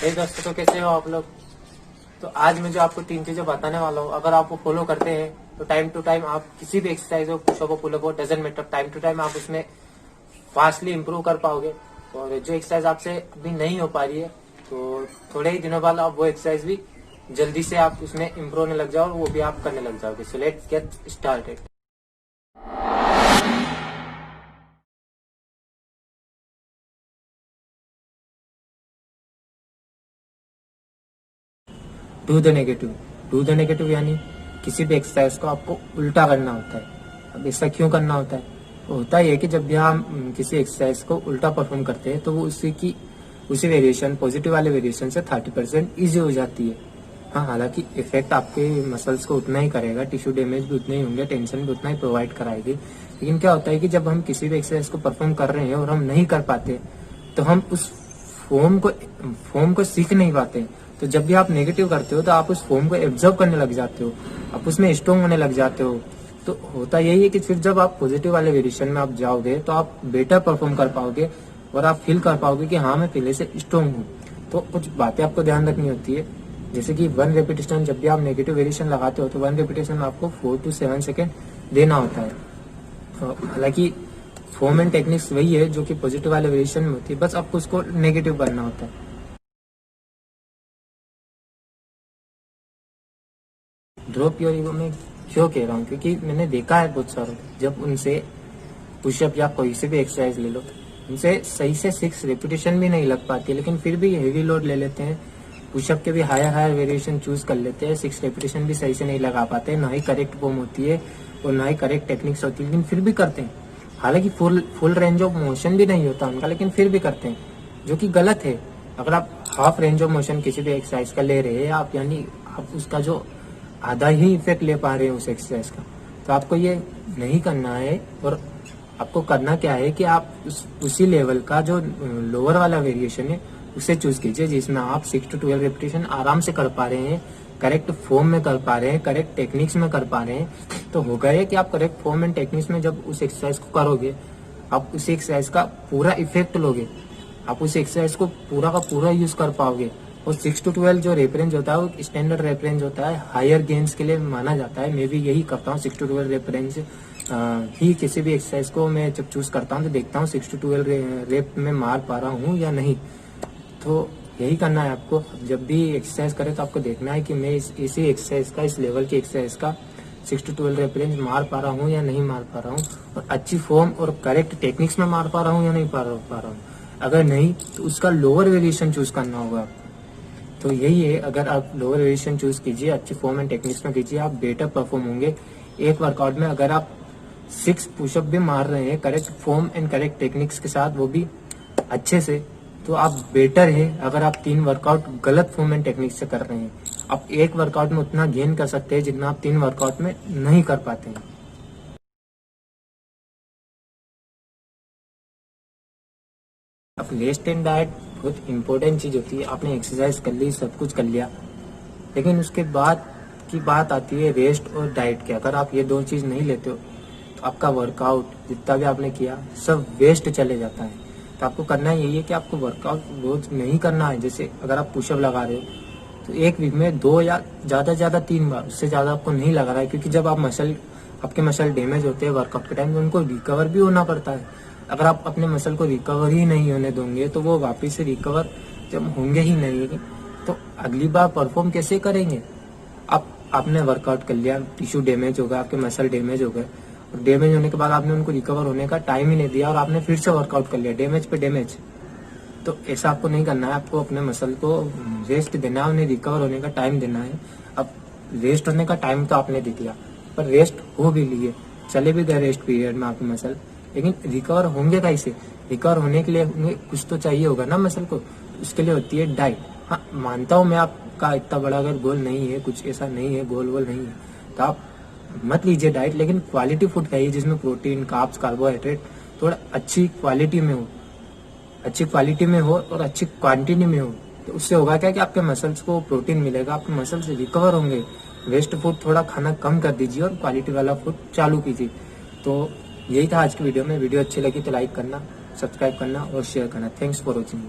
हे दोस्तों, तो कैसे हो आप लोग। तो आज मैं जो आपको 3 चीजें बताने वाला हूँ, अगर आप वो फॉलो करते हैं तो टाइम टू टाइम आप किसी भी एक्सरसाइज हो, पुशअप हो, पुलअप हो, doesn't matter, time to time आप उसमें फास्टली इंप्रूव कर पाओगे। और जो एक्सरसाइज आपसे अभी नहीं हो पा रही है, तो थोड़े ही दिनों बाद आप वो एक्सरसाइज भी जल्दी से आप उसमें इंप्रूव होने लग जाओ और वो भी आप करने लग जाओगे। So let's get started. Do the negative यानी किसी भी एक्सरसाइज को आपको उल्टा करना होता है। अब ऐसा क्यों करना होता है? होता ही है कि जब भी हम किसी एक्सरसाइज को उल्टा परफॉर्म करते हैं तो वो उसी वेरिएशन, पॉजिटिव वाले वेरिएशन से 30% ईजी हो जाती है। हाँ, हालांकि इफेक्ट आपके मसल्स को उतना ही करेगा, टिश्यू डैमेज भी उतने ही होंगे, टेंशन भी उतना ही प्रोवाइड कराएगी। लेकिन क्या होता है कि जब हम किसी भी एक्सरसाइज को परफॉर्म कर रहे हैं और हम नहीं कर पाते, तो हम उस फॉर्म को सीख नहीं पाते। तो जब भी आप नेगेटिव करते हो तो आप उस फॉर्म को एब्जॉर्व करने लग जाते हो, आप उसमें स्ट्रॉन्ग होने लग जाते हो। तो होता यही है कि फिर जब आप पॉजिटिव वाले वेरिएशन में आप जाओगे तो आप बेटर परफॉर्म कर पाओगे और आप फील कर पाओगे कि हाँ, मैं पहले से स्ट्रॉन्ग हूँ। तो कुछ बातें आपको ध्यान रखनी होती है, जैसे कि 1 रेपिटेशन, जब भी आप नेगेटिव वेरिएशन लगाते हो तो 1 रेपिटेशन में आपको 4 to 7 सेकेंड देना होता है। हालांकि फॉर्म एंड टेक्निक्स वही है जो कि पॉजिटिव वाले वेरिएशन में होती है, बस आपको उसको नेगेटिव करना होता है। ड्रॉप योर ईगो में क्यों कह रहा हूँ? क्योंकि मैंने देखा है बहुत सारों, जब उनसे पुशअप या कोई से भी एक्सरसाइज ले लो, उनसे सही से 6 रेपिटेशन भी नहीं लग पाती, लेकिन फिर भी हेवी लोड ले लेते हैं, पुशअप के भी हायर वेरिएशन चूज कर लेते हैं, 6 रेपिटेशन भी सही से नहीं लगा पाते, ना ही करेक्ट फॉर्म होती है और ना ही करेक्ट टेक्निक्स होती है, लेकिन फिर भी करते हैं। हालांकि फुल रेंज ऑफ मोशन भी नहीं होता उनका, लेकिन फिर भी करते हैं, जो कि गलत है। अगर आप हाफ रेंज ऑफ मोशन किसी भी एक्सरसाइज का ले रहे हैं आप, यानी आप उसका जो आधा ही इफेक्ट ले पा रहे हैं उस एक्सरसाइज का, तो आपको ये नहीं करना है। और आपको करना क्या है कि आप उसी लेवल का जो लोअर वाला वेरिएशन है उसे चूज कीजिए, जिसमें आप 6 to 12 रेपिटेशन आराम से कर पा रहे हैं, करेक्ट फॉर्म में कर पा रहे हैं, करेक्ट टेक्निक्स में कर पा रहे हैं। तो होगा ये कि आप करेक्ट फॉर्म एंड टेक्निक्स में जब उस एक्सरसाइज को करोगे, आप उस एक्सरसाइज का पूरा इफेक्ट लोगे, आप उस एक्सरसाइज को पूरा का पूरा यूज कर पाओगे। और 6 to 12 जो रेफरेंस होता है वो स्टैंडर्ड रेफरेंस होता है, हायर गेन्स के लिए माना जाता है। मैं भी यही करता हूँ, 6 to 12 रेफरेंस ही किसी भी एक्सरसाइज को मैं जब चूज करता हूँ तो देखता हूँ 6 to 12 रेप में मार पा रहा हूँ या नहीं। तो यही करना है आपको। जब भी एक्सरसाइज करें तो आपको देखना है कि मैं इसी एक्सरसाइज का, इस लेवल की एक्सरसाइज का 6 to 12 रेफरेंस मार पा रहा हूँ या नहीं मार पा रहा हूँ, और अच्छी फॉर्म और करेक्ट टेक्निक्स में मार पा रहा हूँ या नहीं पा रहा हूँ। अगर नहीं तो उसका लोअर वेरिएशन चूज करना होगा आपको। तो यही है, अगर आप लोअर वेरिएशन चूज कीजिए, अच्छी फॉर्म एंड टेक्निक्स में कीजिए, आप बेटर परफॉर्म होंगे एक वर्कआउट में। अगर आप 6 पुशअप भी मार रहे हैं correct form and correct techniques के साथ, वो भी अच्छे से, तो आप बेटर है। अगर आप 3 वर्कआउट गलत फॉर्म एंड टेक्निक से कर रहे हैं, आप एक वर्कआउट में उतना गेन कर सकते हैं जितना आप 3 वर्कआउट में नहीं कर पाते हैं। अब रेस्ट एंड डाइट बहुत इंपॉर्टेंट चीज होती है। आपने एक्सरसाइज कर ली, सब कुछ कर लिया, लेकिन उसके बाद की बात आती है रेस्ट और डाइट की। अगर आप ये 2 चीज नहीं लेते हो तो आपका वर्कआउट जितना भी आपने किया सब वेस्ट चले जाता है। तो आपको करना यही है कि आपको वर्कआउट रोज नहीं करना है। जैसे अगर आप पुशअप लगा रहे हो तो एक वीक में 2 या ज्यादा से ज्यादा 3 बार, उससे ज्यादा आपको नहीं लगा रहा है, क्योंकि जब आपके मसल डैमेज होते हैं वर्कआउट के टाइम, तो उनको रिकवर भी होना पड़ता है। अगर आप अपने मसल को रिकवर ही नहीं होने दोगे तो वो वापस से रिकवर जब होंगे ही नहीं, तो अगली बार परफॉर्म कैसे करेंगे? आपने वर्कआउट कर लिया, टिश्यू डैमेज हो गया, आपके मसल डैमेज हो गए, और डैमेज होने के बाद आपने उनको रिकवर होने का टाइम ही नहीं दिया और आपने फिर से वर्कआउट कर लिया, डैमेज पे डैमेज। तो ऐसा आपको नहीं करना है। आपको अपने मसल को रेस्ट देना है, उन्हें रिकवर होने का टाइम देना है। अब रेस्ट होने का टाइम तो आपने दे दिया, पर रेस्ट हो भी लिए, चले भी गए रेस्ट पीरियड में आपके मसल, लेकिन रिकवर होंगे कैसे? रिकवर होने के लिए उन्हें कुछ तो चाहिए होगा ना मसल को, उसके लिए होती है डाइट। हाँ, मानता हूँ मैं आपका इतना बड़ा अगर गोल नहीं है, कुछ ऐसा नहीं है, गोल वोल नहीं है, तो आप मत लीजिए डाइट, लेकिन क्वालिटी फूड खाइए जिसमें प्रोटीन, कार्ब्स, कार्बोहाइड्रेट थोड़ा अच्छी क्वालिटी में हो और अच्छी क्वांटिटी में हो। तो उससे होगा क्या कि आपके मसल्स को प्रोटीन मिलेगा, आपके मसल्स रिकवर होंगे। वेस्ट फूड थोड़ा खाना कम कर दीजिए और क्वालिटी वाला फूड चालू कीजिए। तो यही था आज की वीडियो में। वीडियो अच्छी लगी तो लाइक करना, सब्सक्राइब करना और शेयर करना। Thanks for watching.